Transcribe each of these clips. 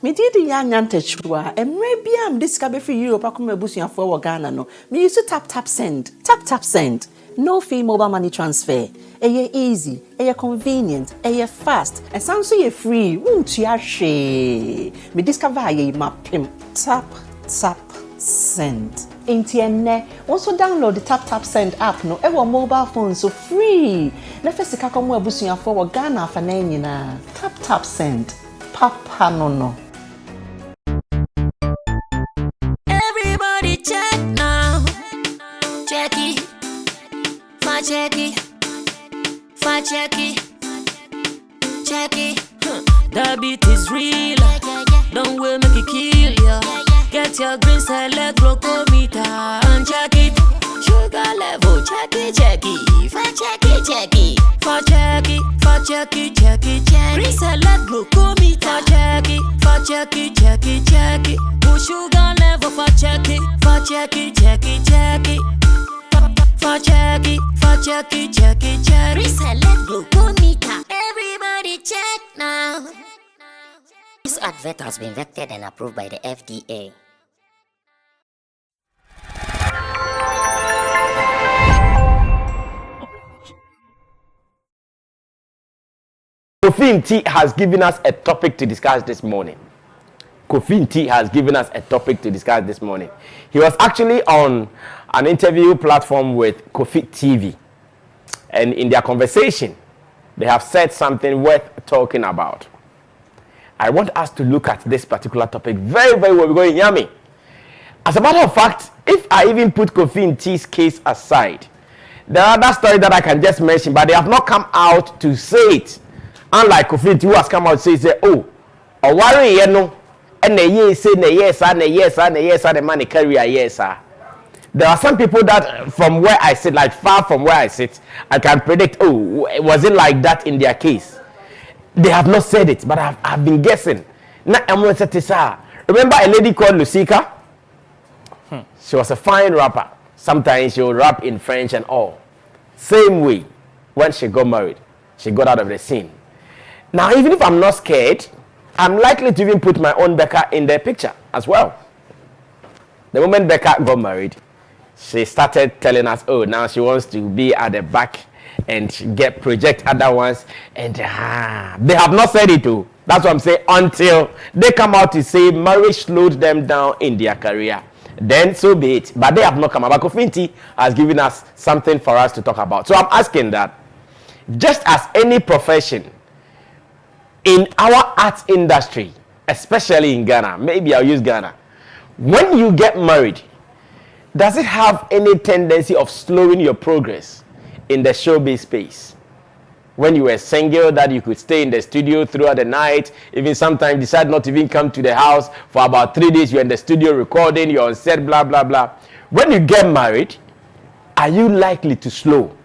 Me did yanyante chua, and maybe I'm discovered for you, Pakuma Busia for Ghana. No, me used to tap send. Tap send. No fee mobile money transfer. Eye easy, eye convenient, eye fast, and sounds so free. Won't you share? Me discover ye mapim. Tap send. Intienne. Also download the tap send app. No, ever mobile phone so free. Nefesi kakomu Busia for Ghana for na. Tap send. Papa no. Everybody check now. Check it. Check it. The beat is real. Don't wait, make it kill ya. Get your green select glucometer and check it. Sugar level, check it. Check it. Green select glucometer. Check it. Push sugar level for check it. Check it. Reselect glucometer. Everybody check now. This advert has been vetted and approved by the FDA. Kofi has given us a topic to discuss this morning. He was actually on an interview platform with Kofi TV. And in their conversation, they have said something worth talking about. I want us to look at this particular topic very, very well. We're going yummy. As a matter of fact, if I even put Kofi T's case aside, there are other stories that I can just mention, but they have not come out to say it. Unlike Kofi T, who has come out to say, oh, a worry, you know, and the yes, the money carry a yes, sir. There are some people that from where I sit, like far from where I sit, I can predict, oh, was it like that in their case? They have not said it, but I've been guessing. Remember a lady called Lucika? She was a fine rapper. Sometimes she would rap in French and all. Same way, when she got married, she got out of the scene. Now, even if I'm not scared, I'm likely to even put my own Becca in the picture as well. The moment Becca got married, she started telling us, oh, now she wants to be at the back and project other ones. And they have not said it too. That's what I'm saying. Until they come out to say marriage slowed them down in their career. Then so be it. But they have not come out. But Kofi has given us something for us to talk about. So I'm asking that, just as any profession in our art industry, especially in Ghana, maybe I'll use Ghana, when you get married, does it have any tendency of slowing your progress in the showbiz space? When you were single, that you could stay in the studio throughout the night, even sometimes decide not to even come to the house for about 3 days, you're in the studio recording, you're on set, blah, blah, blah. When you get married, are you likely to slow?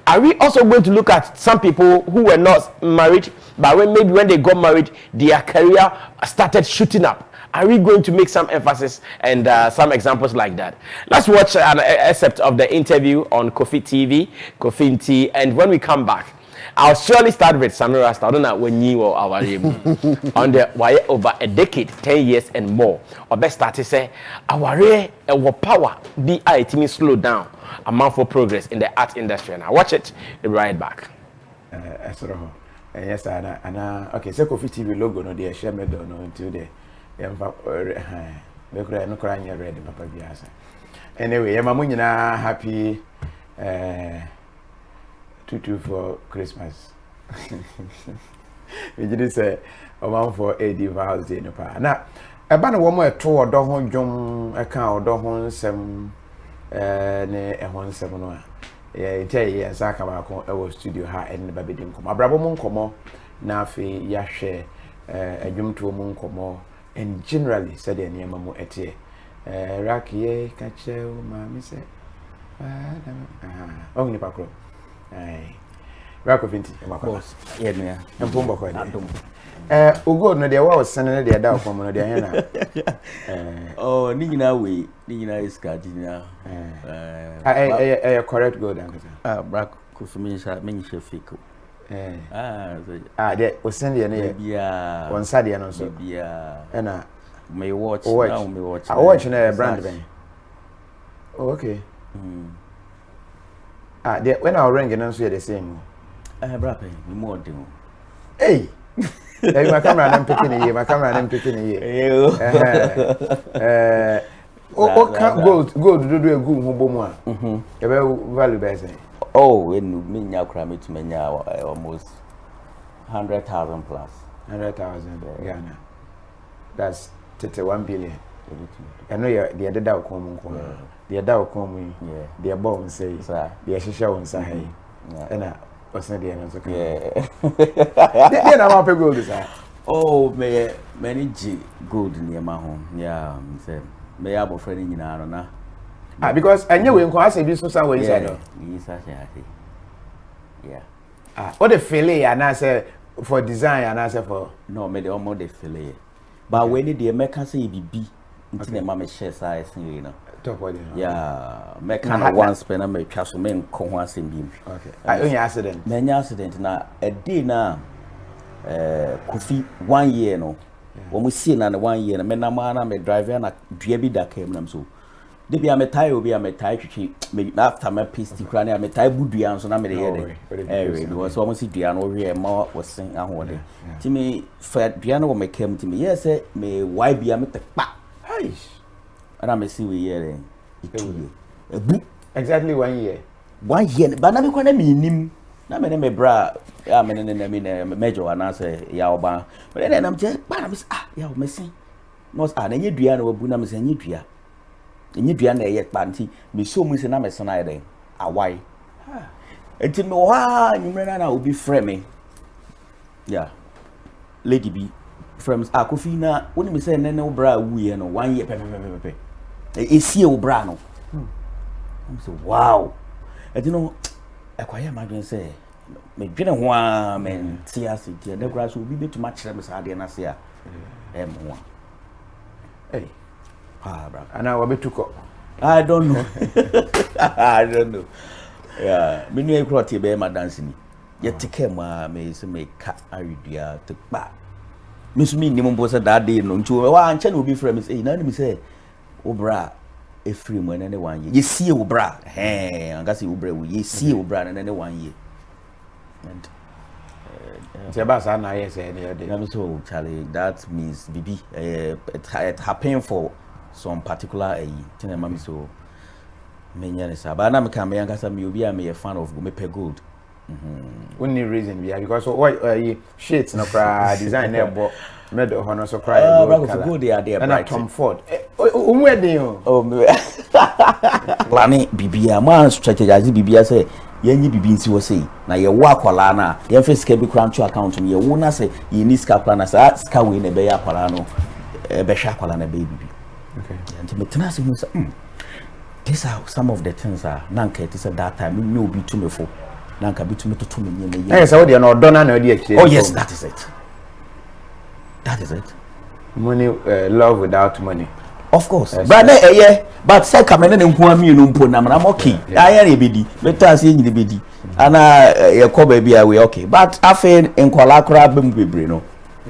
Are we also going to look at some people who were not married, but maybe when they got married, their career started shooting up? Are we going to make some emphasis and some examples like that? Let's watch an excerpt of the interview on Kofi TV, Kofi T, and when we come back, I'll surely start with Sammy Rasta. I don't know when you or our on the why over a decade, 10 years and more. Or best start to say, our power be it means slow down amount for progress in the art industry. And I watch it, be right back. Yes, okay, so Kofi TV logo no the share medal no into the anyway, I'm happy tutu for Christmas. We did say a for AD vows day no pa. Now, a ban of 1 more 2 or don't jump account don't some ne a 171. Yeah, tell you, as I come back on studio ha and the baby didn't come. A bravo moon come na fi ya share a jum to moon come. And generally, said the name of Etie, Rakie, Catcher, Mammy said, only Pacro. Aye, Rack of Inti, of course, yeah, and Pumba. Ugo, no, there was sending the adult from Diana. Oh, Nina, Nina is Cardina. I correct good, Brack, Kofi, many Sheffico. There was sending a yeah, one side and also. yeah, And may watch. Watch. Me watch. I watch in a brand. Oh, okay. When I ring and answer the same. Brappy, we more do. Hey! My camera and I'm picking a year. My camera and I'm picking a year. Gold do a good home. A very valuable. Oh, when me now cram it to me now almost 100,000 plus. 100,000 Ghana. That's 1 billion. I know you're the other dog come. The other come. The bomb says, the Ashisha on Sahay. And I was not the answer. Yeah, I'm a gold. Oh, may many G gold near my home. Yeah, may I have a friend in Arana. Because I knew when I said this was somewhere inside. Yeah. What the fillet and I said for design and I said for no, made almost the fillet. But when the American say be into the mamma shares, I see, you know. Yeah, make one spend and make castle men come once in beam. Okay. I only accident. Many accident now a day now. Kofi 1 year no. When we see na 1 year, me na man me driver na dua bi da came nam so. De bia me tie obi a me tie twitwi me after me piste kra na me tie budua so na me de here de. Because we see dua no we ma was sen ahode. Ti me fa dua no me kem ti me yes me why bia me tekpa. Hey. And me see we here then. Exactly 1 year. 1 year. But na me kwa na me nim. Na me me bra ya me ne major ana say ya oba. But then I'm just ba na me ya o me sin. No na nye dua na wabu na me say nye dua. Nye dua na ye kpa nti me so mu say na me so na ye awai. Enti me wa nyimre na obi frɛ me. Yeah. Lady B from Kofi na woni me say ne bra wu ye no 1 year pe. Esie wo bra no. I'm say wow. Enti no ekwaya madwen say me dwene ho a men tiasi tie de kura so obi betuma kyerɛ me saa de na se a mo hey bra ana wa betuko I don't know. I don't know. Yeah, me nu ekro tie be ma dance ni ye teke ma me se me ka awidua te pa me so me nim mbo se that day no nti wa anche na obi frɛ me say na ni me say obra efiri mu na ne 1 year ye sie obra angasi obra wo ye sie obra na ne 1 year and Sebasa na yes and so Charlie, that means BB it happened for some particular thing mama so menya ne sa ba na me ka me yankasa me obi a me a fan of me pe gold only reason we are because what shades no cry design there but made honor so cry gold color they are there and Tom Ford wedding oh planning BB a man strategize BB a say yenyi bibi nsi wo sei na ye wo akwala na ye fa sika bi kura nto account ye wo na say ye ni sika kura na say sika we na be ya akwala no be hwa akwala na be bibi okay and me tena se say these are some of the things na nka it is that time me obi to me fo na nka bi to me to me nye yes so dey no dona na dey oh yes that is it money love without money of course but but say kamene ne nko ami no mpo na am okay aya na ebedi better say nyine bedi ana ye ko ba bia we okay but afen enkola kora bem bebre no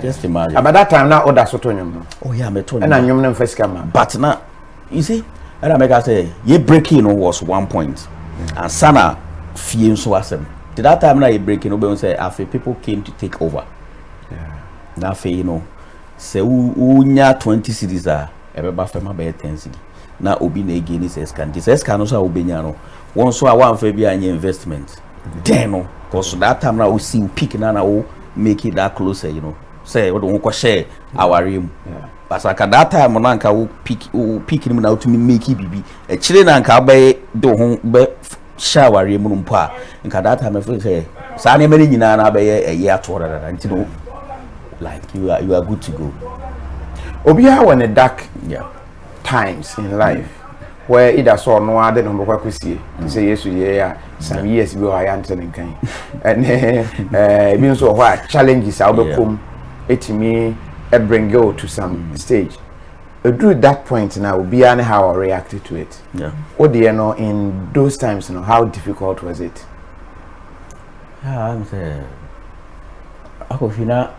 just imagine about that time na order soto nyum no oh yeah me to na nyum na first camera but na you see and I make I say ye breaking was 1 point and sana fie so asem to that time na ye breaking no say afen people came to take over na afen you know say unya 20 cities ebeba fema be 10 cities na obi na again is scan this scan no so obenya no won so a wan fa bi anya investment then no cause that time na we see peak na we make it that closer you know say we don't share our room but at that time na nka we peak ni na to make it bibi e kire na nka be do ho be share our room no mpo a nka that time I say sa na many nyina na be e year to order until no like you are good to go obi ha when a dark times in life where either saw no other no kwa kusie say yes yeah some years ago I answer nkan and mean so what challenges I will come etimi bring you to some stage do that point now obi and how I reacted to it what do you know in those times you know how difficult was it I'm say Akofina,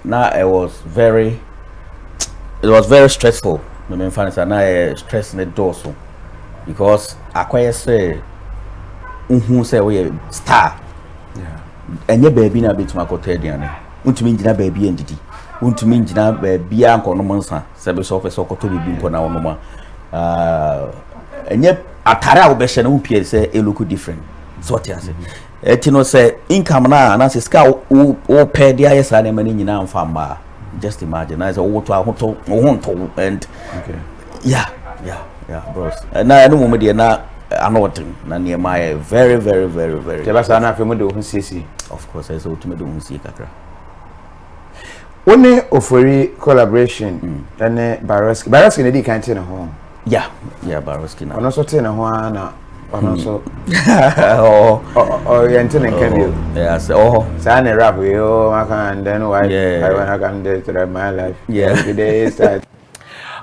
now it was very stressful. I mean, finally, now stress in the dorsal because I say, say we star. Yeah. And your baby na bit to my cottage. Want to mean jina baby entity. Want to mean jina baby uncle no monster. Service office or to be been pona no and yet atara obesha na upie say e look different. So what you say? Etino say income na say ska o pay dia yesa na mani nyina amfa ma. Just imagine I say o to ahonto and okay. Yeah, bros. Na no moment dey na anotin na near very. Tebasa na afemu de ohun sisi. Of course, I say to me do ohun sisi kakra. One ofori collaboration and Baroski na di kan te na ho. Yeah, Baroski na. Ono so te na ho na ono so yente na kan bio. Yeah, so say na rap we and then why I can do my life. Yeah. Today start.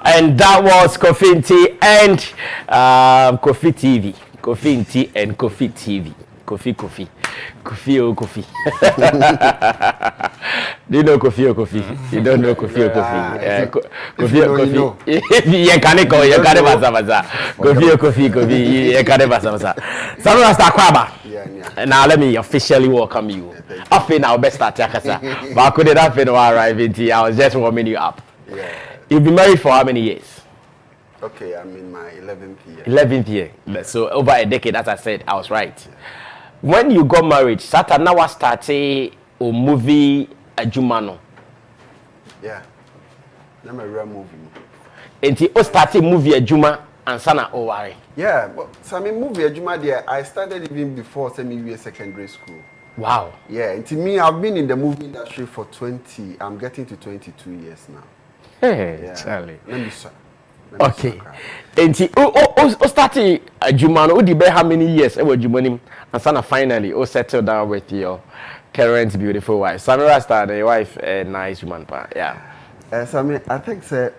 And that was Kofi and Tea and Kofi TV. Kofi and Tea and Kofi TV. Kofi. Kofi. Do you know Kofi or Kofi? You don't know Kofi or Kofi? Kofi. You can't call you can't basa. Kofi or Kofi. You can't basa. Sammy Rasta Kwaba. And now let me officially welcome you. I feel now best start Yakasa. But I couldn't have been arriving to I was just warming you up. Yeah. You've been married for how many years? Okay, I'm in my 11th year. 11th year. So over a decade, as I said, I was right. When you got married, Satan now was starting a movie a Jumano. Yeah. I'm a real movie. And he started movie a Juma and Sana Owari. Yeah, but Sammy movie a Juma there. I started even before Sammy secondary school. Wow. Yeah, and to me, I've been in the movie industry for 20. I'm getting to 22 years now. Hey, Yeah. Charlie. Let me start. Okay. And he started a Jumano. How many years? It was Jumanim and Sana finally settled down with your current beautiful wife. Sammy Rasta, the wife, a nice woman. Yeah. Sammy, I think say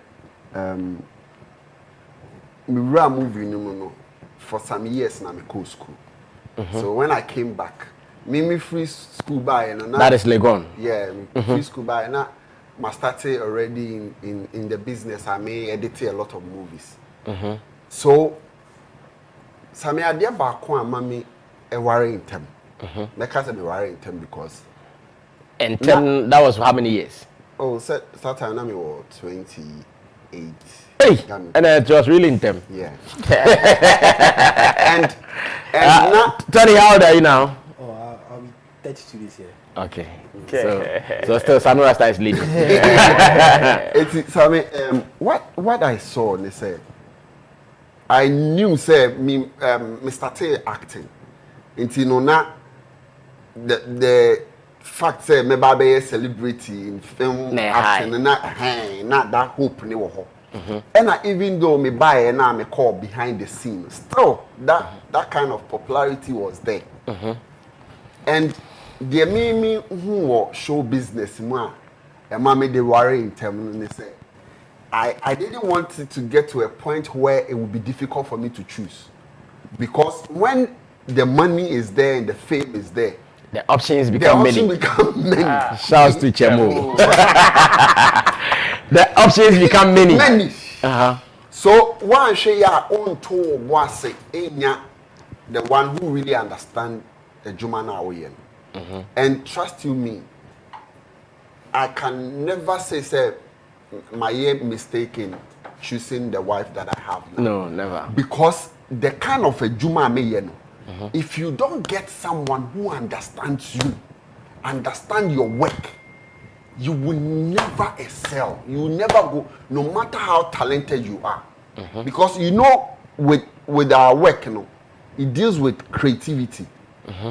we ran movie no for some years now. Me go school. So when I came back, me free school by and that is Legon. Yeah, free school by and I started already in the business. I may edit a lot of movies. So, Sammy, I did back one mommy a worry in them. Because I be worry in them because. And 10, that was how many years? Oh, that time I was 28. Hey, and it was really in them. Yeah. and now, Tony, how old are you now? Oh, I'll be 32 this year. Okay. So still Sammy Rasta is leading. Sammy, what I saw, they said, I knew, say, me started acting. Until now, the fact, say, me be a celebrity in film acting, and not that hope, and even though me buy and I me call behind the scenes, still that kind of popularity was there. And the me who show business more, and mommy they worry in terms and they say, I didn't want it to get to a point where it would be difficult for me to choose, because when the money is there and the fame is there, the options become many. Shouts to Chemo. The options become many. So one share your own tool was say, the one who really understand the Jumana way. And trust you me, I can never say my mistake in choosing the wife that I have now. No, never. Because the kind of a Juma me, if you don't get someone who understands you, understand your work, you will never excel. You will never go, no matter how talented you are. Because with our work, it deals with creativity.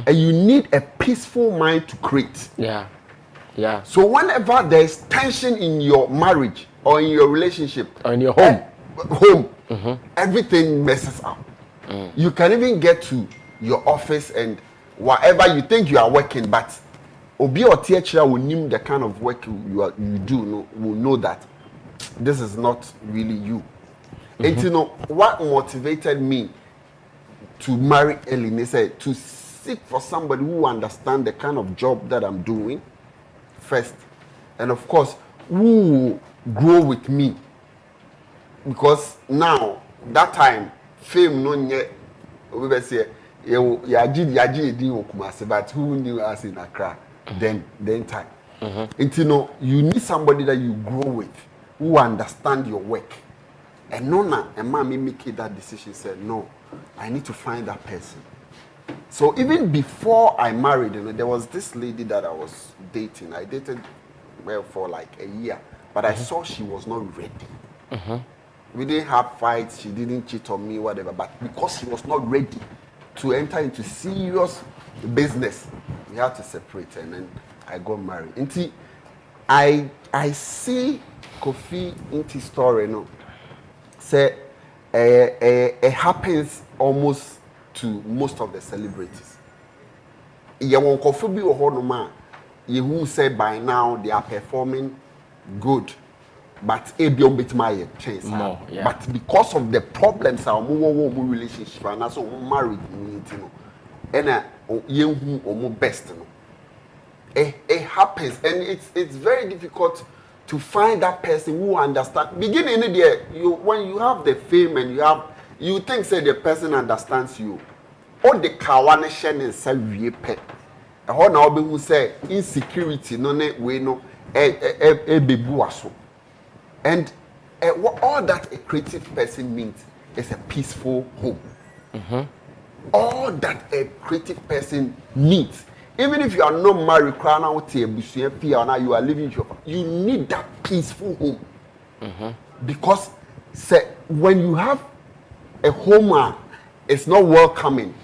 And you need a peaceful mind to create. Yeah. So whenever there's tension in your marriage or in your relationship or in your home, everything messes up. You can even get to your office and whatever you think you are working, but Obi or teacher will name the kind of work you do will know that this is not really you. And what motivated me to marry Ellen, they said to seek for somebody who understands the kind of job that I'm doing first, and of course, who will grow with me. Because now, that time, fame no nye, we say, but who knew us in Accra then time. And you need somebody that you grow with, who understand your work. And no, and mommy making that decision said, no, I need to find that person. So even before I married, there was this lady that I was dating. I dated well for like a year, but I saw she was not ready. We didn't have fights. She didn't cheat on me, whatever. But because she was not ready to enter into serious business, we had to separate, and then I got married. Until I see Kofi into story, say it happens almost to most of the celebrities. You won't Kofi be a you who say by now they are performing good, but a bit my chance. But because of the problems our relationship and also married, and you who best. It happens, and it's very difficult to find that person who understands. Beginning in the when you have the fame and you think say the person understands you. All the kawane shen and say we pet. A whole now be who say insecurity no ne we no bebu aso. And all that a creative person means is a peaceful home. All that a creative person needs. Even if you are not married, you are living you need that peaceful home. Because when you have a home, it's not welcoming.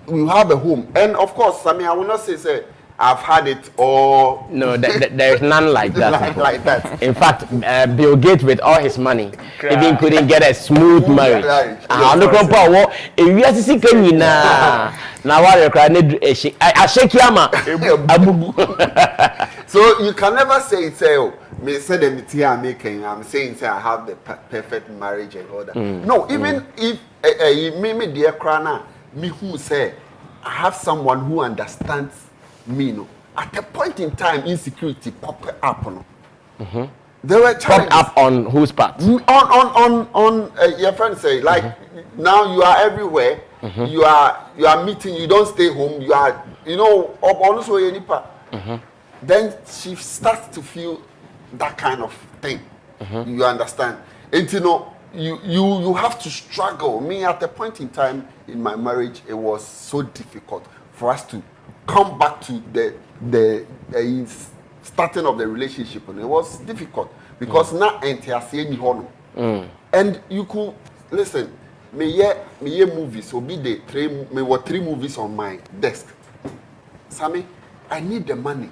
You have a home. And of course, Sammy, I will not say I've had it all. No, there is none like that. like that. In fact, Bill Gates with all his money even couldn't get a smooth marriage. So you can never say me say the material I'm making. I'm saying say I have the perfect marriage and all that. No, even if me dear Krana, me who say I have someone who understands me, no. At a point in time, insecurity popped up, no. There were challenges. Popped up on whose part? On your friend say like now you are everywhere. You are meeting. You don't stay home. You are also any part. Then she starts to feel that kind of thing. You understand? And you have to struggle. Me at a point in time in my marriage, it was so difficult for us to come back to the starting of the relationship, and it was difficult because now and you could listen. Me movies will be the three movies on my desk. Sammy, I need the money.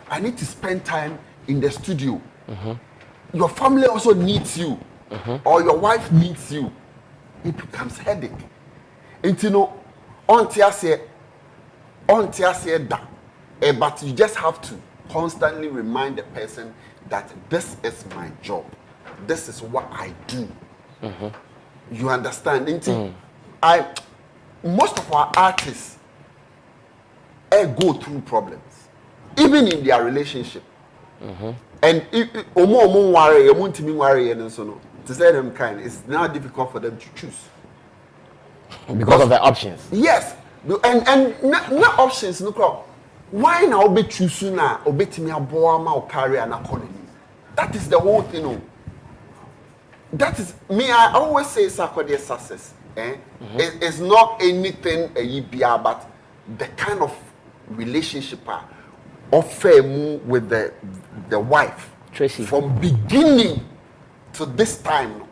I need to spend time in the studio. Your family also needs you, or your wife needs you. It becomes headache. And but you just have to constantly remind the person that this is my job. This is what I do. You understand? Most of our artists go through problems, even in their relationship. And to say them kind, it's now difficult for them to choose. Because of the options. Yes. And no options, no crowd. Why now be choosing now? Obey me a boama or carry an accordingly. That is the whole thing. That is me. I always say Saturday success. It's not anything but the kind of relationship of with the wife. Tracy. From beginning to this time,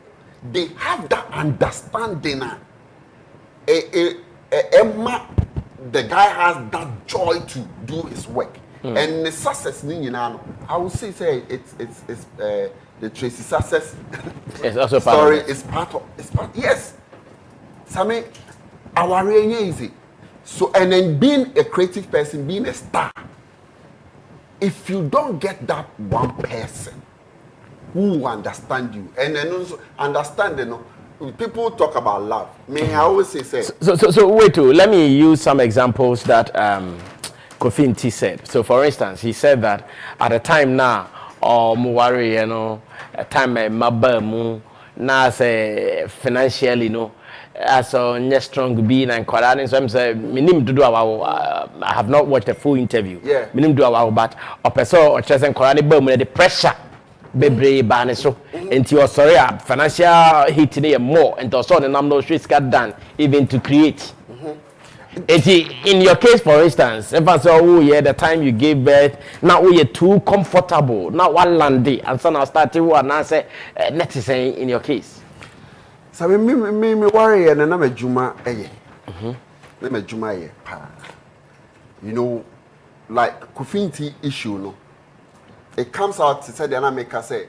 they have that understanding. The guy has that joy to do his work, and the success, I would say it's the Tracy success. It's also story part of it. is part of. Yes, Sammy, our area easy. So and then being a creative person, being a star. If you don't get that one person who understand you, and then also understand, people talk about love. I always say. So wait, let me use some examples that Kofi said. So for instance, he said that at a time now, or Muwari, a time my now say financially, as a strong being and Koran. So I'm saying, minim to do I have not watched a full interview. Yeah. Minim do our but or person or chess and Koran the pressure. Bebre bane so enti o sorry financial hit today more and also the number of streets got done even to create in your case for instance if I say oh yeah the time you gave birth now we are too comfortable now one landy and so now starting one now say net is in your case so me worry and na majuma na majuma like Kofi issue no. It comes out to say the Anameka say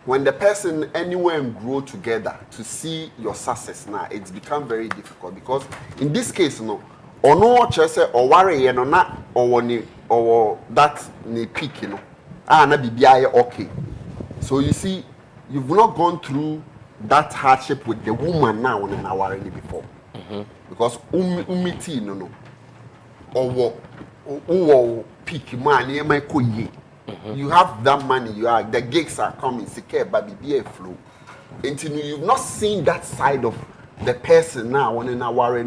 when the person anywhere and grow together to see your success now, it's become very difficult because in this case or no say or worry not or that ni peak na BBI okay. So you see, you've not gone through that hardship with the woman now when I worry before. Because umiti or peak man you have that money, the gigs are coming, secure, but be a flow. Until you've not seen that side of the person now when in our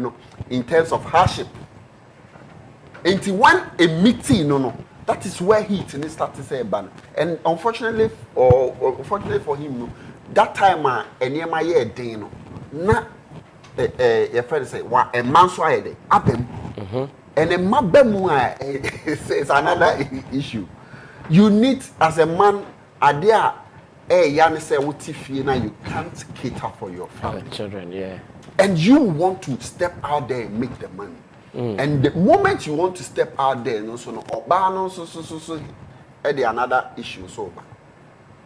in terms of hardship. Until when a meeting, that is where he start to say ban. And unfortunately, or unfortunately for him, that time and near my year day, not your friend say, what a man so I day, up him. And a mabemu is another issue. You need, as a man, say now you can't cater for your family. Children, yeah. And you want to step out there and make the money. And the moment you want to step out there, another issue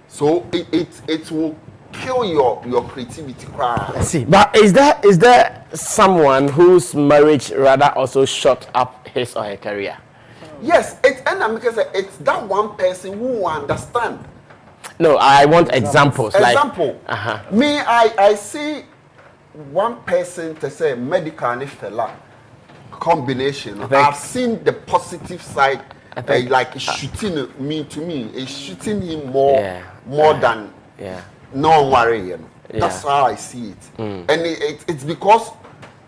so it will kill your creativity. I see. But is there someone whose marriage rather also shot up his or her career? Yes, because it's that one person who understand. No, I want examples. Example. Like, Me, I see one person to say medical and fella combination. I've seen the positive side. Like it's shooting me, it's shooting him more than no worry. That's how I see it. And it's because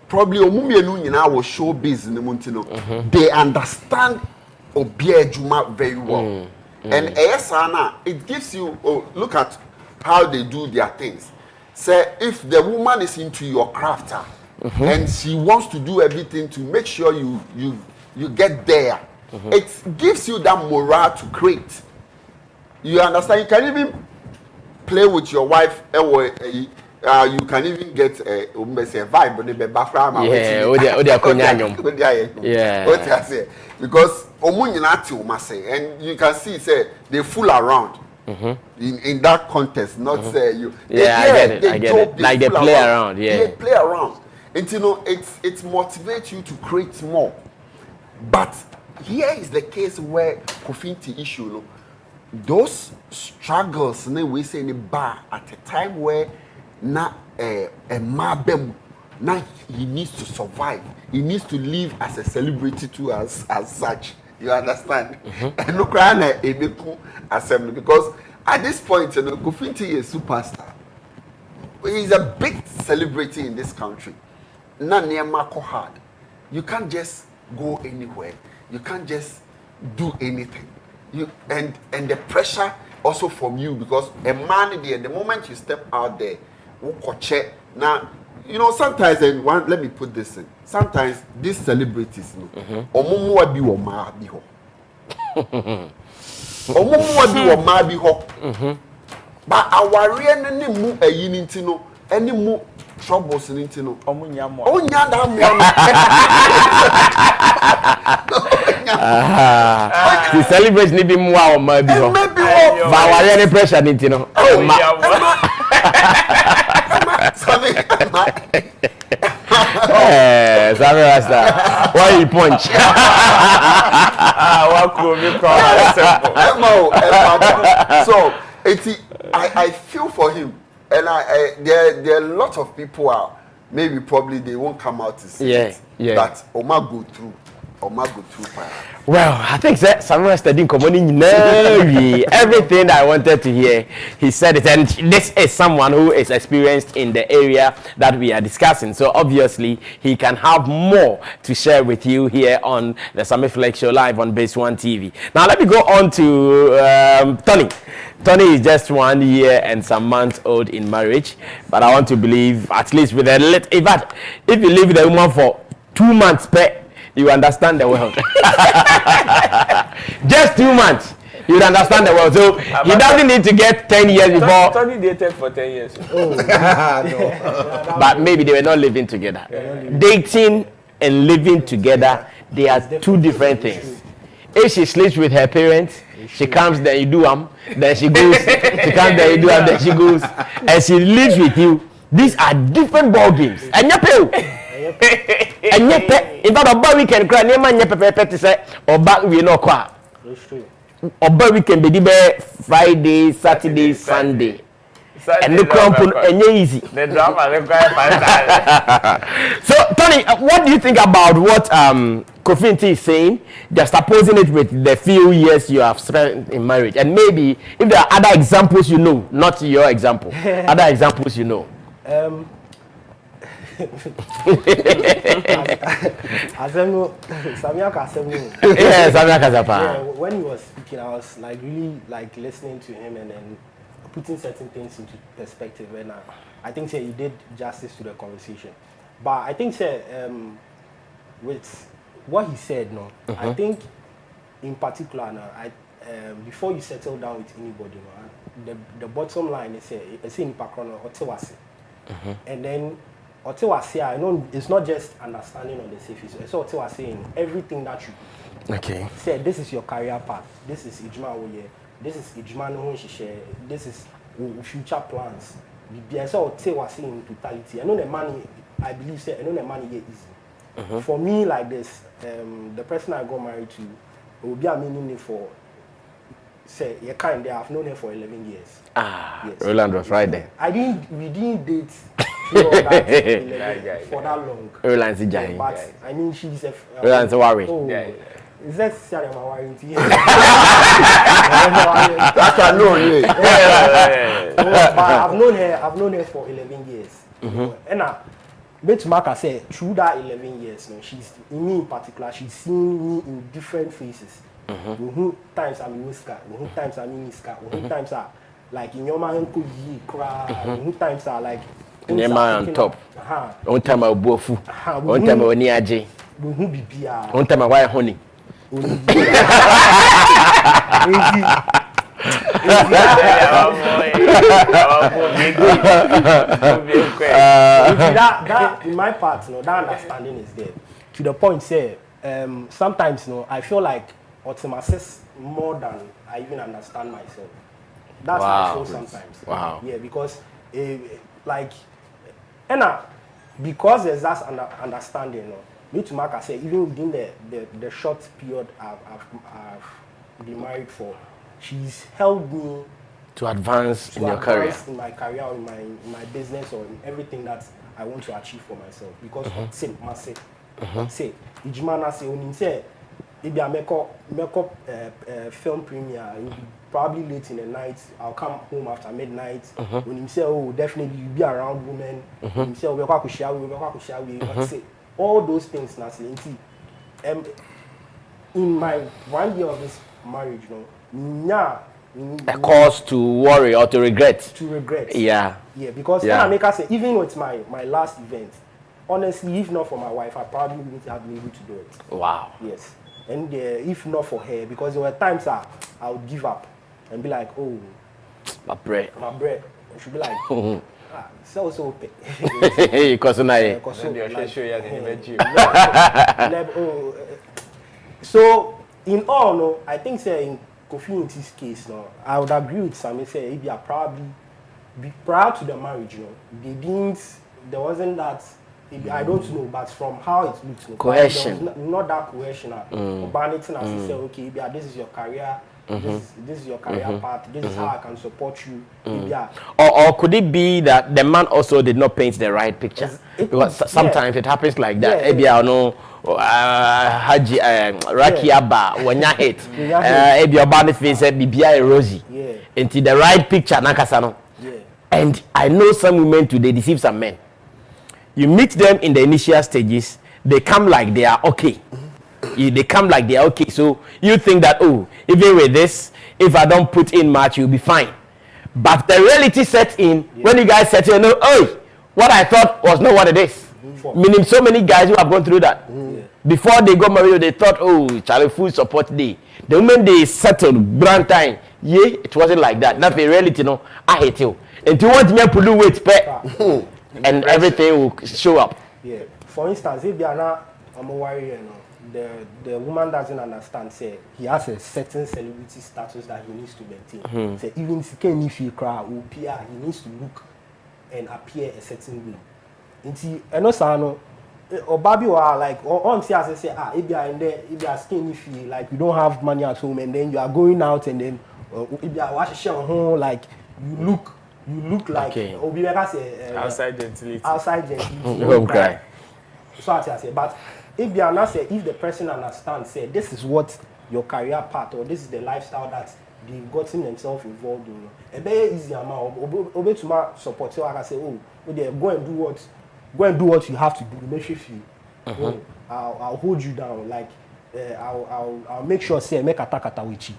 probably was showbiz in the Montino. They understand Obie Juma very well. And Esana, it gives you look at how they do their things. Say if the woman is into your craft and she wants to do everything to make sure you get there, it gives you that morale to create. You understand? You can even play with your wife. You can even get a vibe on the background. Yeah, because and you can see say they fool around in that context. Not say you. I get it. Like they play around. They play around. And it motivates you to create more. But here is the case where Kofi issue. Those struggles, we say in the bar at a time where na a mabem now he needs to survive. He needs to live as a celebrity too as such. You understand? And look around a Ebeku assembly because at this point, Kofi is a superstar. He's a big celebrity in this country. Not near Marco hard. You can't just go anywhere. You can't just do anything. And the pressure also from you because a man there, the moment you step out there, now sometimes let me put this in. Sometimes these celebrities but our real any more troubles in the celebration need more maybe but any pressure Sammy Rasta. Why you punch? So I feel for him And there are a lot of people out. Maybe probably they won't come out to see it. Yeah. But Oma go through. Well, I think that someone studying community. Everything I wanted to hear, he said it. And this is someone who is experienced in the area that we are discussing. So obviously, he can have more to share with you here on the Sammy Flex Show live on Base One TV. Now, let me go on to Tony. Tony is just 1 year and some months old in marriage, but I want to believe, at least with a little, if you live with a woman for 2 months, you understand the world. Just 2 months, you would understand the world. So he doesn't need to get 10 years before. Tony dated for 10 years. No. But maybe they were not living together. Dating and living together, they are two different things. If she sleeps with her parents, she comes, then you do then she goes. She comes, then you do then she goes, and she lives with you. These are different ball games. And in fact, about weekend, cry. Never to say or back we no qua. Or weekend be Friday, Saturday, Sunday. And the crumple and easy. The drama requires 5 times. So, Tony, what do you think about what Kofi is saying? Just opposing it with the few years you have spent in marriage, and maybe if there are other examples you know, not your example, other examples you know. When he was speaking, I was really listening to him and then putting certain things into perspective, and I think he did justice to the conversation. But I think with what he said, I think in particular, before you settle down with anybody, the bottom line is in Otewase, and then Otewase, I know it's not just understanding on the surface. It's Otewase in everything that you say. This is your career path. This is Ijma Oye. This is Ijma no share. This is future plans. So Otewase in totality. I know the money. I believe I know the money is easy. For me, like this, the person I got married to will be a meaning for. Say, you kind. I've known her for 11 years. Yes. Roland was right there. We didn't date for that long. Roland's but I mean, she's a. Roland's a worry. Is that sorry, I'm worrying? That's a no. But I've known her for 11 years. And but Mark said through that 11 years, she's in me in particular. She's seen me in different faces. Times I'm in Niska, times I'm in Niska, times are like in your man could ye cry, times are like in your man on top. One time I will food, one time I will near J. One time I wear honey. That in my part, that understanding is there. To the point, say, sometimes, I feel like Otimasis more than I even understand myself. That's how I feel sometimes. Wow. Yeah, because because there's that understanding, me to Mark, I say even within the short period I've been married for, she's helped me to advance in your career, in my career, or in my business, or in everything that I want to achieve for myself. Because say, Ijmana say, when say, if I make up film premiere, it will be probably late in the night. I'll come home after midnight. When you say, oh, definitely you'll be around women. When you say, oh, we're say all those things. In my 1 year of this marriage, a cause to worry or to regret. To regret. Yeah. Yeah, because I make her say, even with my last event, honestly, if not for my wife, I probably wouldn't have been able to do it. Wow. Yes. And if not for her, because there were times I would give up and be like, oh, my bread. And she'd be like, so open. So, in all, I think, in Kofi's case, I would agree with Sammy, say, if you are probably prior to the marriage, there wasn't that. I don't know, but from how it looks, cohesion. not that cohesion. Banning as you say, okay, this is your career, this is your career path. This is how I can support you. Yeah. Or could it be that the man also did not paint the right picture? Because sometimes it happens like that. Maybe I know Haji Raki Abba when you hit. Maybe your body face BBI Rosie. Into the right picture nakasano. And I know some women today deceive some men. You meet them in the initial stages, they come like they are okay. They come like they are okay. So you think that, oh, even with this, if I don't put in much, you'll be fine. But the reality sets in when you guys set in, oh, what I thought was not what it is. Meaning so many guys who have gone through that. Before they got married, they thought, oh, Charlie full support day. The moment they settled, brand time, it wasn't like that. That's the reality, no. I hate you. And you want me to do weight, and everything will show up. Yeah. For instance, if they are not a warrior, the woman doesn't understand. Say he has a certain celebrity status that he needs to maintain. Say even if he cry or appear, he needs to look and appear a certain way. And also, or Bobby or like on say if you are in there, if you are skinny, if you like you don't have money at home, and then you are going out, and then if you are watching home, like you look like outside gentility. Outside gentility. Okay. So I say, but if you are not say, if the person understands, say this is what your career path or this is the lifestyle that they've gotten themselves involved in, a very easy amount. Obe to my support, so I can say, oh, go and do what you have to do. Make sure you, I'll hold you down. Like I'll make sure say make attack with you.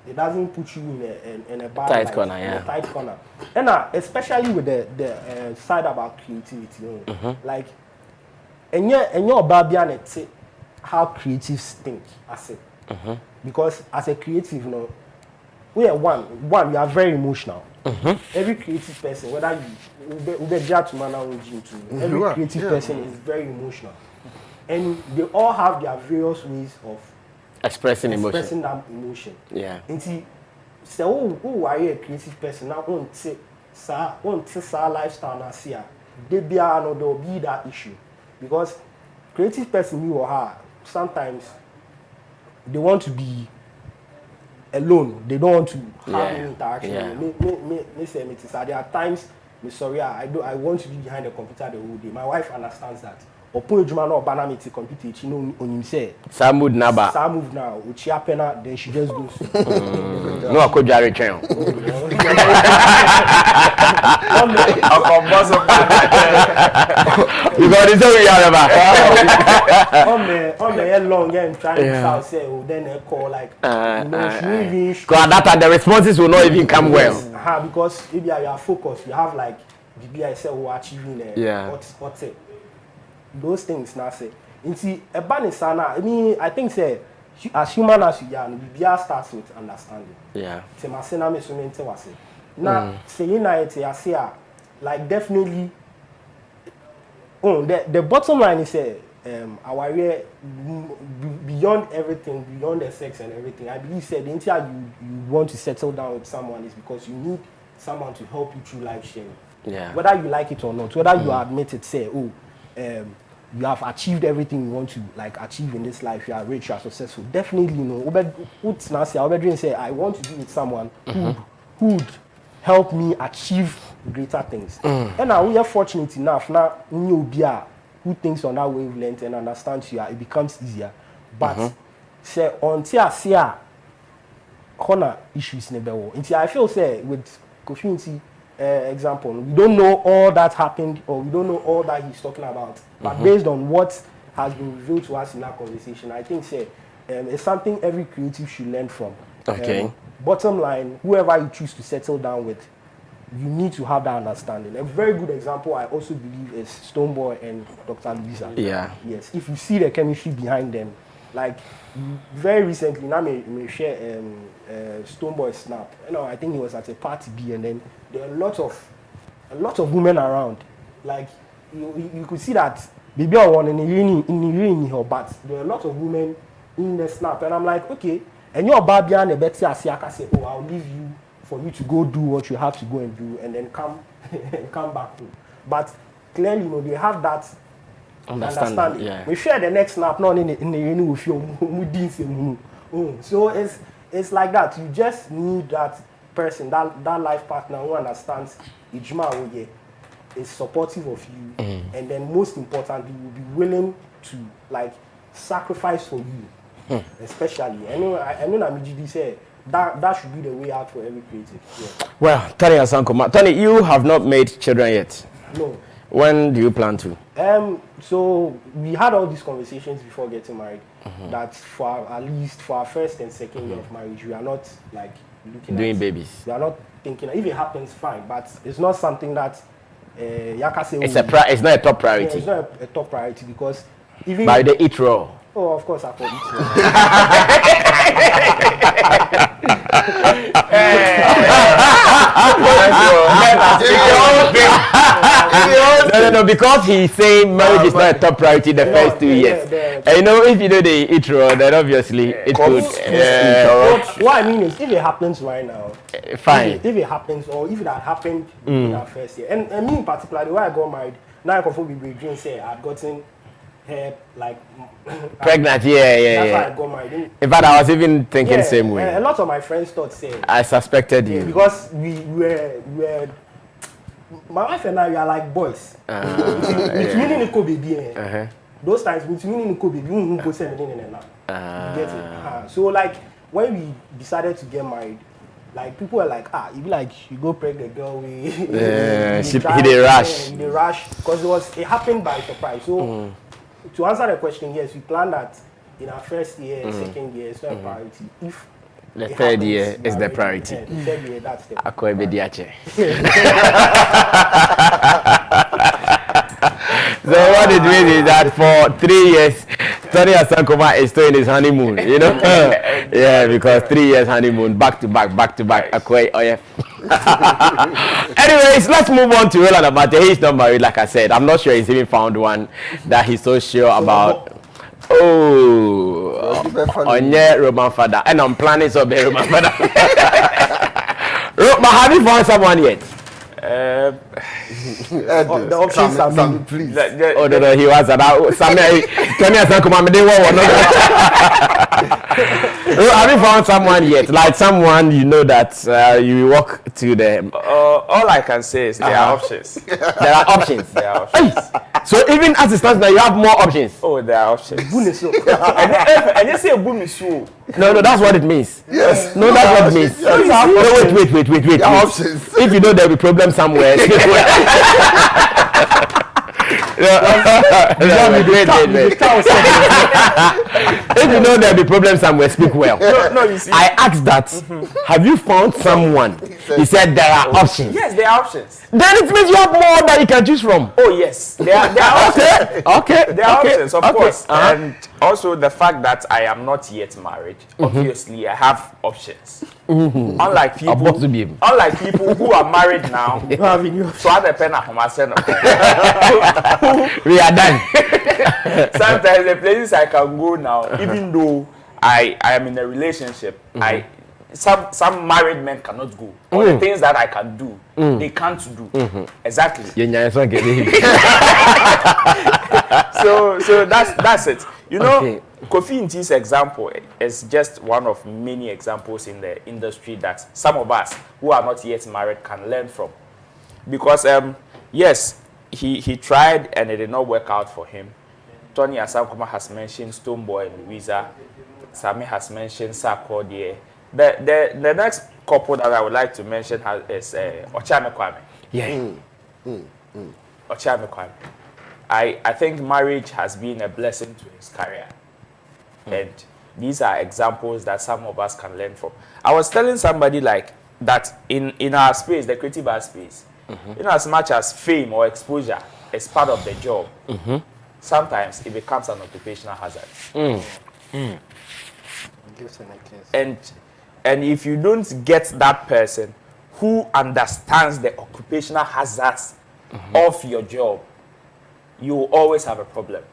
It doesn't put you in a bad tight light, corner, in a tight corner. And especially with the side about creativity, like and your baby how creatives think as it. Because as a creative, we are one we are very emotional. Every creative person, whether you judge man or every creative person is very emotional, and they all have their various ways of expressing that emotion. Yeah. And see, so who are you a creative person now? Won't say lifestyle na see there will be that issue, because creative person you or her sometimes they want to be alone. They don't want to have any interaction. Me say me there are times me sorry I want to be behind the computer the whole day. My wife understands that. Opo ejuma na obana me to computer echi no onim say some move now uchi apena, then she just goes no akojare twen because it's so on the long and trying to say then they call like because that time the responses will not even come well. Because if you are focused, you have like BBI say achieving what's it. Those things now say. You see, a ban is sana. I mean, I think say as human as you are, BBI starts with understanding. Yeah. Say my sena me so mente was it. Now saying that I say like definitely. The bottom line is our beyond everything, beyond the sex and everything. I believe the entire you want to settle down with someone is because you need someone to help you through life sharing. Yeah. Whether you like it or not, whether you admit it, say, you have achieved everything you want to like achieve in this life, you are rich, you are successful. Definitely, say, I want to be with someone who would help me achieve greater things. And now we are fortunate enough now who thinks on that wavelength and understands you, it becomes easier. But say until I see corner issues in the bell. Until I feel say with Kofi example, we don't know all that happened or we don't know all that he's talking about. But based on what has been revealed to us in that conversation, I think say it's something every creative should learn from. Okay. Bottom line, whoever you choose to settle down with, you need to have that understanding. A very good example I also believe is Stoneboy and Dr. Louisa. Yeah. Yes. If you see the chemistry behind them, like very recently, now me share Stoneboy snap. I think he was at a party B, and then there are a lot of women around. Like you could see that baby I want in the her, but there are a lot of women in the snap, and I'm like, okay, and your baby and the Betty Asiaka say, oh, I'll leave you for you to go do what you have to go and do, and then come back home. But clearly, they have that understanding. Yeah. We share the next snap, not in the with your So it's like that. You just need that person, that life partner who understands Ijma is supportive of you, and then most importantly, will be willing to like sacrifice for you, especially. I know Namijidi said that should be the way out for every creative. Yeah. Well, Tony Asankoma, Tony, you have not made children yet. No. When do you plan to? So we had all these conversations before getting married. That at least for our first and second year of marriage, we are not like doing babies. We are not thinking. If it happens, fine. But it's not something that Yaka say. It's not a top priority. Yeah, it's not a top priority because even by the eat raw. Oh, of course, I could eat No, because he's saying marriage is not a top priority the first 2 years. And you know, if you know the eat raw, then obviously it could. What I mean is, if it happens right now, fine. If it happens, or if it had happened in our first year, and me in particular, the way I got married, now I can fully be dreaming, say I've gotten her like pregnant, that's why I got married. In fact, I was even thinking same way. A lot of my friends thought say I suspected you because we were my wife and I we are like boys. Those times between baby, we go send it in now. You get it? So like when we decided to get married, like people were like, you be like you go pregnant girl we he did rush because it happened by surprise. So to answer the question, yes, we planned that in our first year, second year, it's not a priority. If the third year is the priority. The third year, that's the So what it means is that for 3 years, Tony Asankoma is still in his honeymoon, you know? Yeah, because 3 years honeymoon, back to back. Anyways, let's move on to Roland Abate. He's not married, like I said. I'm not sure he's even found one that he's so sure about. Onye Roman father. And I'm planning to be Roman father. But have you found someone yet? The options are Sammy, please. Oh no, he was about Sammy. Tony Asankoma, me dey want one. Have you found someone yet? Like someone you know that you walk to them. All I can say is there are options. There are options. There are options. So even as it stands now, you have more options. Oh, there are options. And you say bumisu. No, that's what it means. Yes. No, that's what it means. Wait. There are options. If you know there'll be problem somewhere, speak well. If you know there'll be problem somewhere, speak well. No, you see. I asked that. Have you found someone? He said there are options. Yes, there are options. Then it means you have more that you can choose from. Oh yes, there are options. Okay. There are options, of course. And also the fact that I am not yet married. Obviously, I have options. Unlike people who are married now, so I depend on myself. We are done. Sometimes the places I can go now, even though I am in a relationship, some married men cannot go. All the things that I can do, they can't do. Exactly. So that's it. You know, Kofi Nti's example is just one of many examples in the industry that some of us who are not yet married can learn from. Because yes, he tried and it did not work out for him. Tony Asankoma has mentioned Stoneboy and Louisa. Sammy has mentioned Sarkodie. The next couple that I would like to mention is Ochame Kwame. Yeah. Ochame Kwame. I think marriage has been a blessing to his career. And these are examples that some of us can learn from. I was telling somebody like that in our space, the creative art space, in as much as fame or exposure is part of the job, sometimes it becomes an occupational hazard. And if you don't get that person who understands the occupational hazards of your job, you will always have a problem.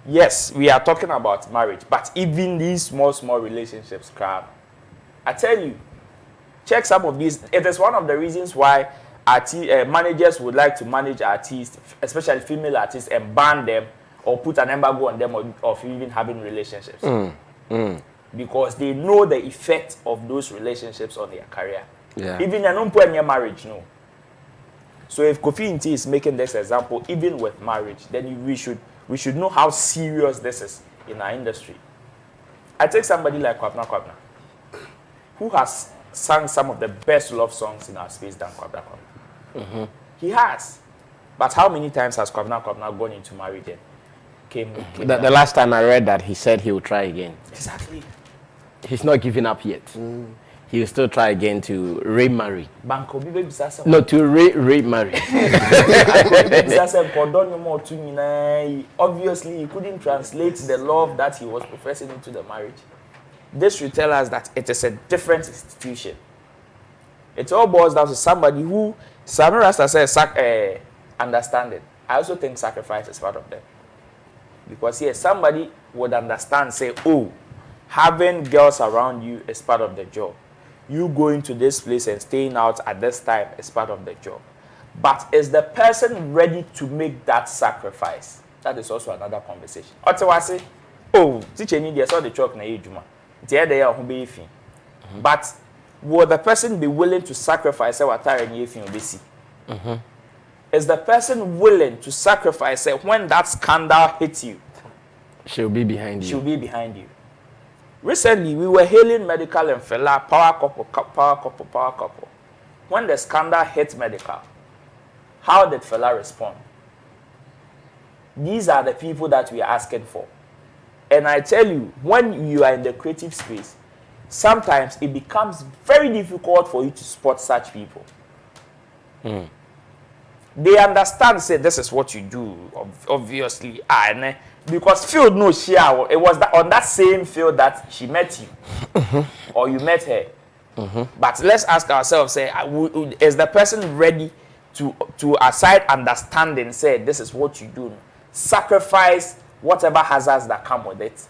Yes, we are talking about marriage, but even these small relationships, I tell you, check some of these. It is one of the reasons why managers would like to manage artists, especially female artists, and ban them or put an embargo on them of even having relationships. because they know the effect of those relationships on their career. Yeah. Even in your marriage, no. So if Kofi Nti is making this example, even with marriage, then we should know how serious this is in our industry. I take somebody like Kwabena, who has sung some of the best love songs in our space than Kwabena. He has. But how many times has Kwabena gone into marriage and came The last time I read that, he said he will try again. Exactly. He's not giving up yet. He will still try again to remarry. Banko bi baby sasa. No, to remarry. Obviously, he couldn't translate the love that he was professing into the marriage. This should tell us that it is a different institution. It all boils down to somebody who, Sammy Rasta says, understanding. I also think sacrifice is part of them. Because yes, somebody would understand, say, oh, having girls around you is part of the job. You going to this place and staying out at this time is part of the job. But is the person ready to make that sacrifice? That is also another conversation. Otherwise, oh, teacher need saw the chalk na ejuma. But will the person be willing to sacrifice what is the person willing to sacrifice when that scandal hits you? She'll be behind you. She'll be behind you. Recently, we were hailing medical and fella, power couple. When the scandal hit medical, how did fella respond? These are the people that we are asking for. And I tell you, when you are in the creative space, sometimes it becomes very difficult for you to spot such people. They understand, say, this is what you do, obviously. Because field no share. It was on that same field that she met you, or you met her. But let's ask ourselves, say, is the person ready to aside understanding, say, this is what you do, sacrifice whatever hazards that come with it?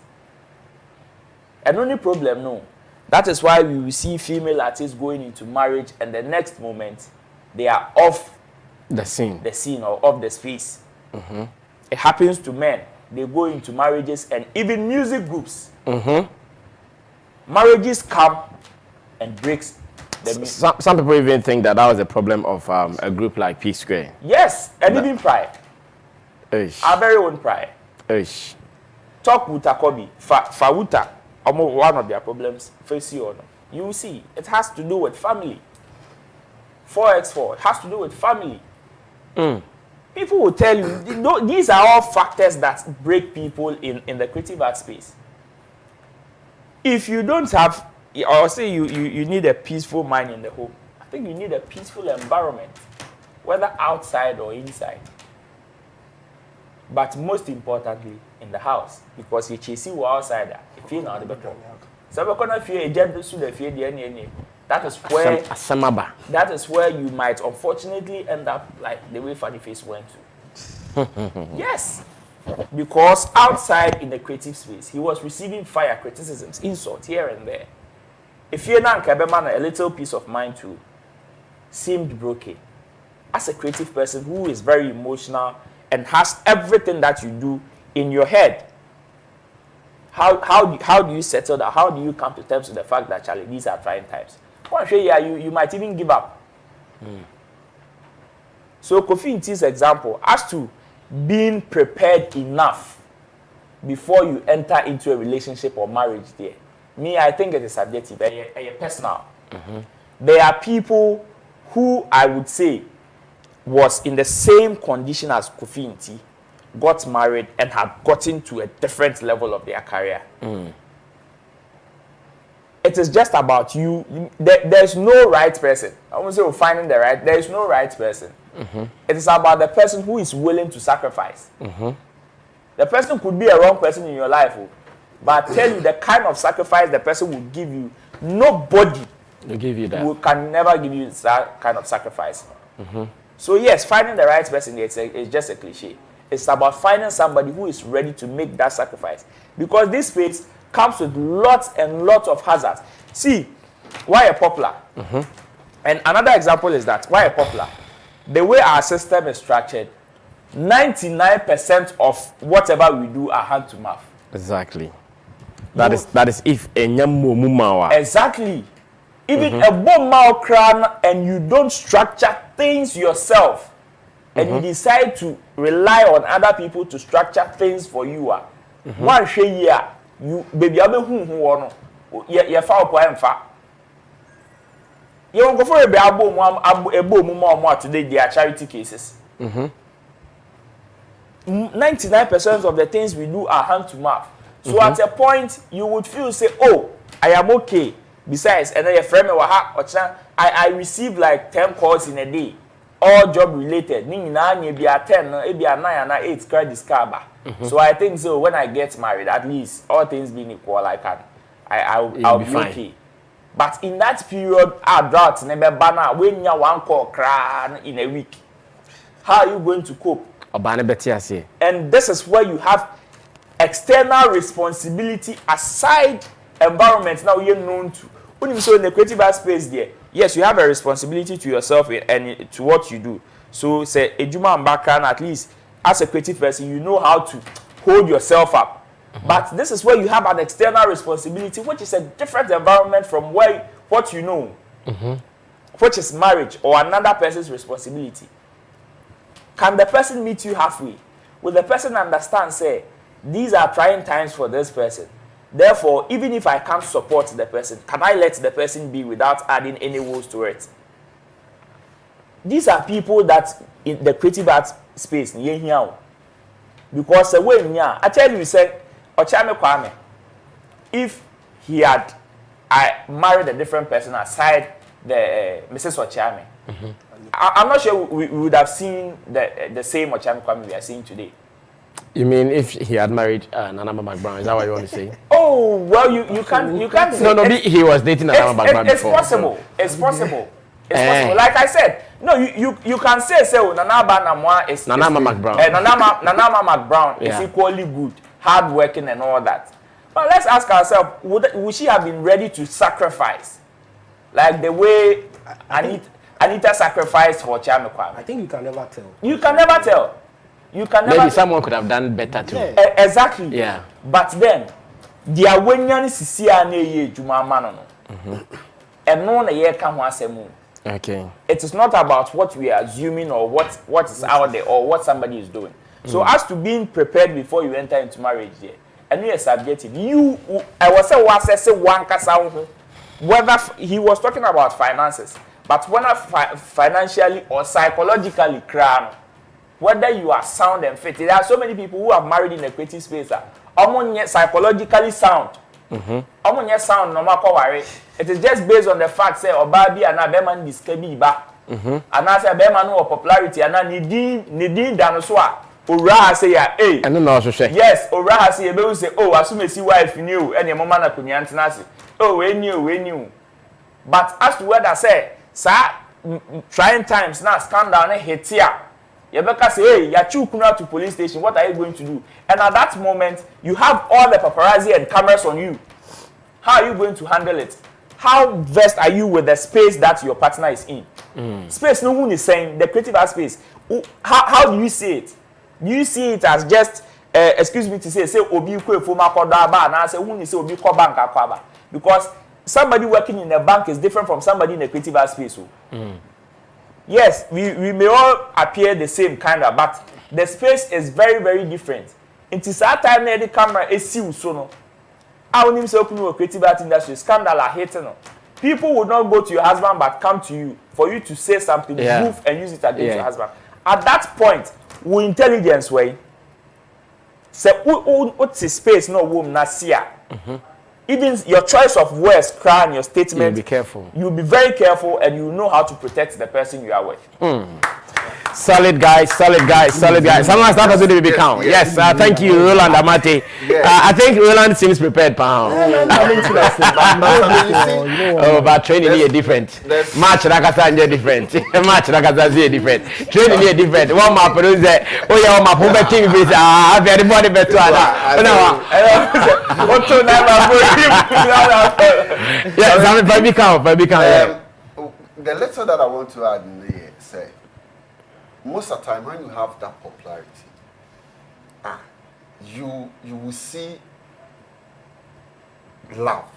And only problem, no. That is why we will see female artists going into marriage, and the next moment, they are off the scene or off the space. It happens to men. They go into marriages and even music groups. Marriages come and breaks the music. Some people even think that was a problem of a group like P Square. Yes, and even Pride. Our very own Pride. Talk with Takobi, Fawuta, one of their problems, face you or no. You will see, it has to do with family. 4x4, it has to do with family. People will tell you, these are all factors that break people in the creative art space. If you don't have, or say you need a peaceful mind in the home, I think you need a peaceful environment, whether outside or inside. But most importantly, in the house, because you chase you outside, if you know the better. So we're gonna fear a gentle the fear the that is where you might unfortunately end up like the way Funny Face went to. Yes. Because outside in the creative space, he was receiving fire, criticisms, insults here and there. If you're not a little piece of mind too seemed broken. As a creative person who is very emotional and has everything that you do in your head, how do you settle that? How do you come to terms with the fact that, Charlie, these are trying times? You might even give up. So Kofi Nti's example, as to being prepared enough before you enter into a relationship or marriage there. Me, I think it is subjective, personal. There are people who I would say was in the same condition as Kofi Nti, got married and had gotten to a different level of their career. It is just about you. There's no right person. I won't say finding the right. There is no right person. It is about the person who is willing to sacrifice. The person could be a wrong person in your life, but I tell you the kind of sacrifice the person will give you, nobody will give you that. Can never give you that kind of sacrifice. So yes, finding the right person is just a cliche. It's about finding somebody who is ready to make that sacrifice, because this space comes with lots and lots of hazards. See, why a popular? And another example is that why a popular? The way our system is structured, 99% of whatever we do are hand to mouth. Exactly. That is if a exactly. Even a bomb mouth crown and you don't structure things yourself and you decide to rely on other people to structure things for you. One year, you baby abe who ye fa opo emfa. You go for a abo today they are charity cases. 99% of the things we do are hand to mouth. So at a point you would feel say, oh, I am okay. Besides, and then your friend I receive like 10 calls in a day, all job related. Maybe a 10, maybe a 9 and a 8 credit discover. So I think so when I get married, at least all things being equal, I'll be okay. But in that period, our drought never banner when you one call cry in a week. How are you going to cope? And this is where you have external responsibility aside environment. Now you're known to. When you so in the creative space there, yes, you have a responsibility to yourself and to what you do. So say Ejuma and Bakan, at least as a creative person, you know how to hold yourself up. But this is where you have an external responsibility, which is a different environment from what you know, which is marriage or another person's responsibility. Can the person meet you halfway? Will the person understand, say, these are trying times for this person? Therefore, even if I can't support the person, can I let the person be without adding any words to it? These are people that in the creative arts space, because I tell you, say, Ochame Kwame, if he had married a different person aside the Mrs. Ochame, I'm not sure we would have seen the same Ochame Kwame we are seeing today. You mean if he had married Nana McBrown? Is that what you want to say? Oh well, you can't say no. He was dating Nana McBrown before. It's possible. It's possible. Like I said, no. You can say Nana Banamwa is Nana McBrown. Nana McBrown is equally good, hardworking and all that. But let's ask ourselves: would she have been ready to sacrifice, like the way Anita sacrificed for Ochame Kwame? I think you can never tell. You can never tell. You can never. Maybe someone could have done better too. Yeah. Exactly. Yeah. But then, the awenyan sisia na ye juma mano no. And no na ye ka ho asemu. Okay. It is not about what we are assuming or what is out there or what somebody is doing. So as to being prepared before you enter into marriage there, and you are subjective. I was saying one kasa whether he was talking about finances, but whether financially or psychologically crown. Whether you are sound and fit. There are so many people who have married in the creative space that are psychologically sound. Sound no matter worry. It is just based on the fact say Obabi and Abeman diskebi ba. And I say Abeman no popularity and Nidin Danoswa. Ora say ya eh. And no also say. Yes, Ora say you say oh asume si wife new and your mama na kunya ntenase. Oh we knew. But as to whether say trying times now scandal na hit here. Yebeka say, hey, you're to police station. What are you going to do? And at that moment, you have all the paparazzi and cameras on you. How are you going to handle it? How versed are you with the space that your partner is in? Space, no one is saying the creative art space. How do you see it? Do you see it as just, excuse me to say obi kwe foma koda ba na say who say obi ko bank akwaba? Because somebody working in a bank is different from somebody in a creative art space. Yes, we may all appear the same kind of, but the space is very, very different. It is that time the camera is still so no. I will say open creative art industry scandal are hating no. People would not go to your husband but come to you for you to say something, move and use it against your husband. At that point, will intelligence way say what's the space no woman na see. Even your choice of words, crying, your statement. You'll be careful. You'll be very careful and you know how to protect the person you are with. Solid guys. Someone start us with the baby count. Yes, thank you, Roland Amate. I think Roland seems prepared, pal. But training here different. Match Rakasa is different. Training here different. One map is there. Oh yeah, one map. Who bet team is everybody bet to yes, baby count. The letter that I want to add in here say. Most of the time when you have that popularity, you will see love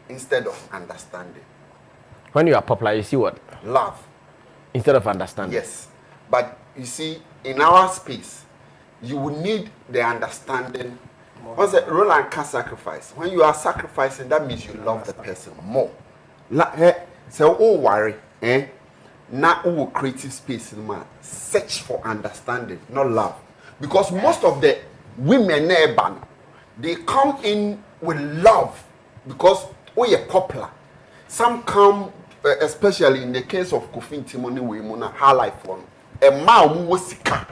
instead of understanding. When you are popular, you see what? Love. Instead of understanding. Yes. But you see, in our space, you will need the understanding. Once Roland can sacrifice. When you are sacrificing, that means you love the person more. So, oh, worry. Now, oh, creative space, man. Search for understanding, not love. Because most of the women, they come in with love because oh, you're popular. Some come, especially in the case of Kofi Timoni Wimona, her life one. A man who sika.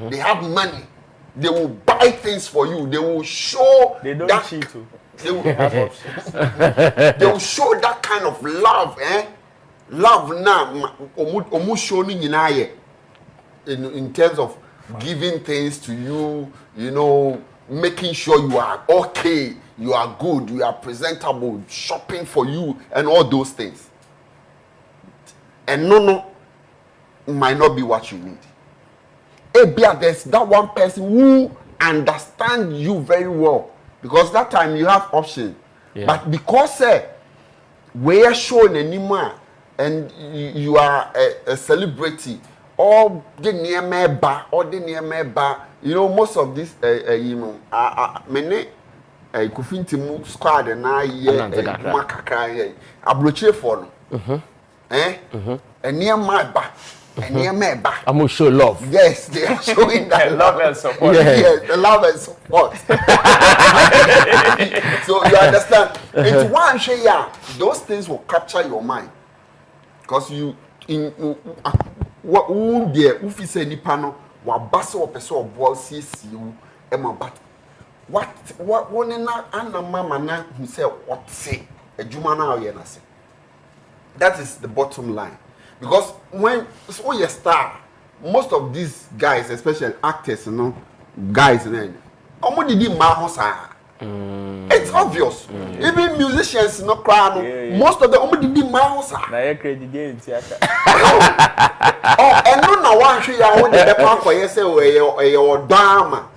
They have money. They will buy things for you. They will show. They don't that, cheat too. They will, they will show that kind of love, Love now, almost showing in terms of giving things to you, you know, making sure you are okay, you are good, you are presentable, shopping for you, and all those things. And no, might not be what you need. There's that one person who understands you very well, because that time you have option. Yeah. But because we are showing anymore, and you are a celebrity, or the near member, you know, most of this, you know, many Kofi Timu squad and I makaka abroche for no. And near my back. And near my back. I'm gonna show love. Yes, they are showing that love and support. Yes, the love and support. So you understand? It's one share. Those things will capture your mind. Because you in what there if you say nipano wa baso person or boy see you but what one na mama na who say what say a jumana or say. That is the bottom line. Because when so you star, most of these guys, especially actors, you know, guys, it's obvious. Even musicians, no crowd. Most of them did mouse. Oh, and no one show you how the paper for yourself or drama.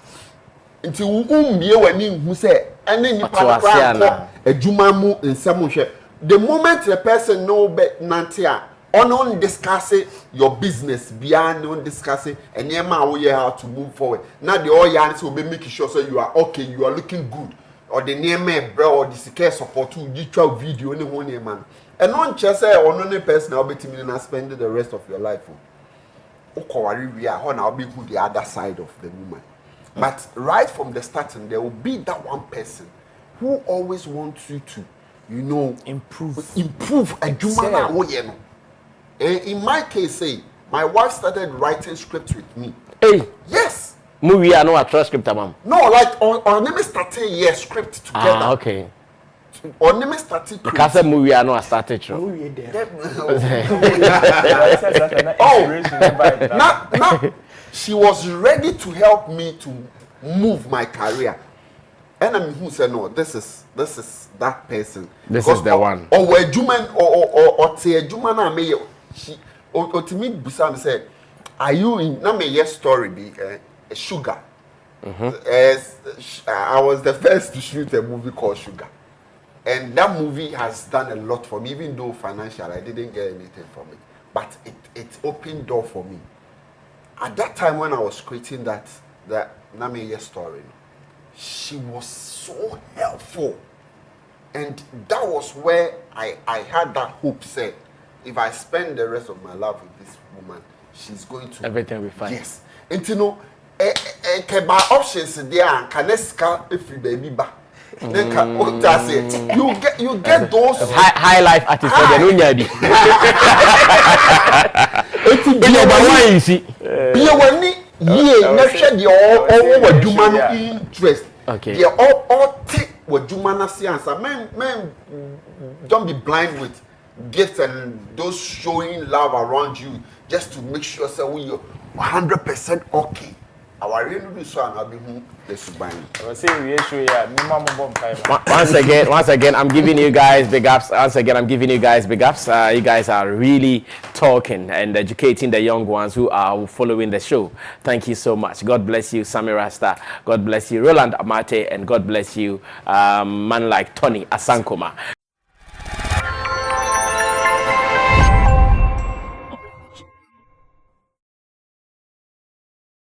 Until you who say, and then you pass a jumamu in some way. The moment the person know Nantia, on discussing your business, beyond on discussing, and near my way how to move forward. Now the all yarns will be making sure so you are okay, you are looking good, or the near me, bro, or the care support to digital video, only one man. And on just say, or no person, I'll be timid and spend the rest of your life. We are on, I'll be with the other side of the woman. But right from the starting, there will be that one person who always wants you to, you know, improve a human. In my case, my wife started writing scripts with me. Hey. Yes. Movie, I know a transcript, ma'am. No, like on name started script together. Ah, okay. On name started. Because a movie, I know I started. Oh, now she was ready to help me to move my career. And I mean, who said no? This is that person. This is the one. Or where Juman or say Jumana may she or to me Busam said, are you in na me yes story be Sugar? As I was the first to shoot a movie called Sugar. And that movie has done a lot for me, even though financial I didn't get anything from it. But it opened door for me. At that time when I was creating that Name Yes story, she was so helpful. And that was where I had that hope said, if I spend the rest of my life with this woman, she's going to everything will be fine. Yes. And you know, options there and canesca if you baby back. You get those high life artists for the Nunyadi. Interest. Okay. They all take what Jumana science. Men don't be blind with gifts and those showing love around you just to make sure that we are 100% okay. our really so and I'll be who the subine. I say we issue yeah, once again, I'm giving you guys big ups. Once again, I'm giving you guys big ups. You guys are really talking and educating the young ones who are following the show. Thank you so much. God bless you, Sammy Rasta. God bless you, Roland Amate, and God bless you, man like Tony Asankoma.